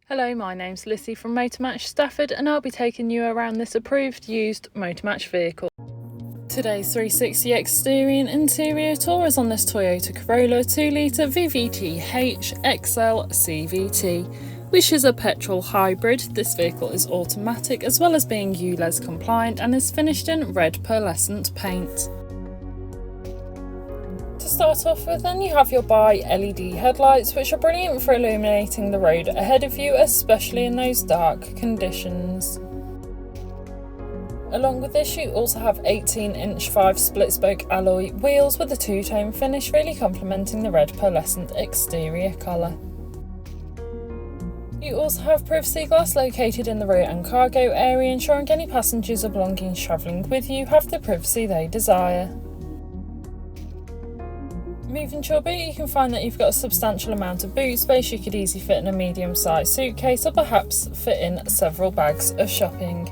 Hello, my name's Lissy from Motor Match Stafford and I'll be taking you around this approved used Motor Match vehicle. Today's 360 exterior and interior tour is on this Toyota Corolla 2.0 VVT-h Excel CVT, which is a petrol hybrid. This vehicle is automatic as well as being ULEZ compliant and is finished in red pearlescent paint. To start off with, then you have your bi-LED headlights, which are brilliant for illuminating the road ahead of you, especially in those dark conditions. Along with this, you also have 18-inch 5-split-spoke alloy wheels with a two-tone finish, really complementing the red pearlescent exterior colour. You also have privacy glass located in the rear and cargo area, ensuring any passengers or belongings travelling with you have the privacy they desire. Moving to your boot, you can find that you've got a substantial amount of boot space. You could easily fit in a medium-sized suitcase or perhaps fit in several bags of shopping.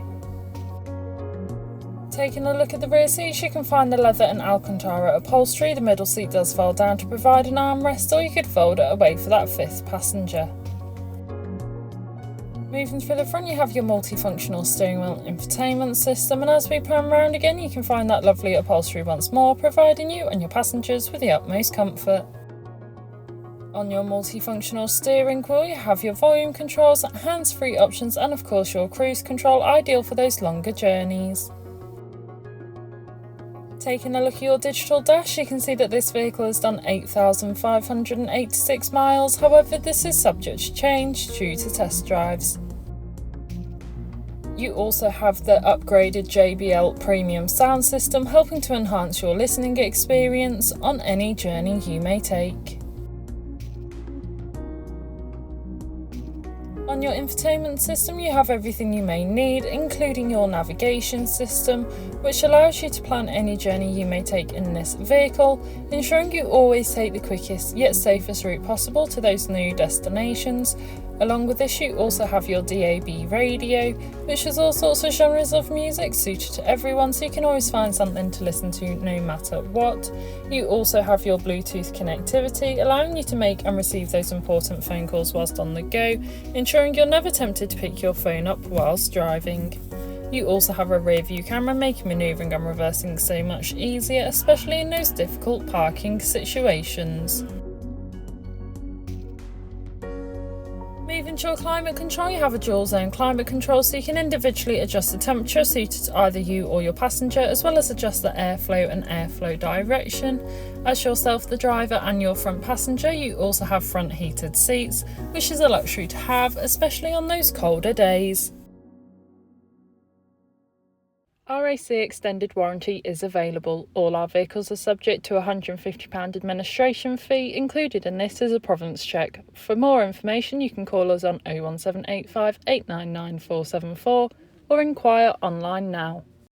Taking a look at the rear seats, you can find the leather and Alcantara upholstery. The middle seat does fold down to provide an armrest, or you could fold it away for that fifth passenger. Moving through the front, you have your multifunctional steering wheel infotainment system, and as we pan round again, you can find that lovely upholstery once more, providing you and your passengers with the utmost comfort. On your multifunctional steering wheel, you have your volume controls, hands-free options, and of course your cruise control, ideal for those longer journeys. Taking a look at your digital dash, you can see that this vehicle has done 8,586 miles, however this is subject to change due to test drives. You also have the upgraded JBL Premium Sound System, helping to enhance your listening experience on any journey you may take. On your infotainment system, you have everything you may need, including your navigation system, which allows you to plan any journey you may take in this vehicle, ensuring you always take the quickest yet safest route possible to those new destinations. Along with this, you also have your DAB radio, which has all sorts of genres of music suited to everyone, so you can always find something to listen to no matter what. You also have your Bluetooth connectivity, allowing you to make and receive those important phone calls whilst on the go, ensuring you're never tempted to pick your phone up whilst driving. You also have a rear view camera, making manoeuvring and reversing so much easier, especially in those difficult parking situations. Moving to your climate control, you have a dual zone climate control, so you can individually adjust the temperature suited to either you or your passenger, as well as adjust the airflow and airflow direction. As yourself, the driver, and your front passenger, you also have front heated seats, which is a luxury to have, especially on those colder days. RAC extended warranty is available. All our vehicles are subject to a £150 administration fee. Included in this is a provenance check. For more information, you can call us on 01785 899 474 or inquire online now.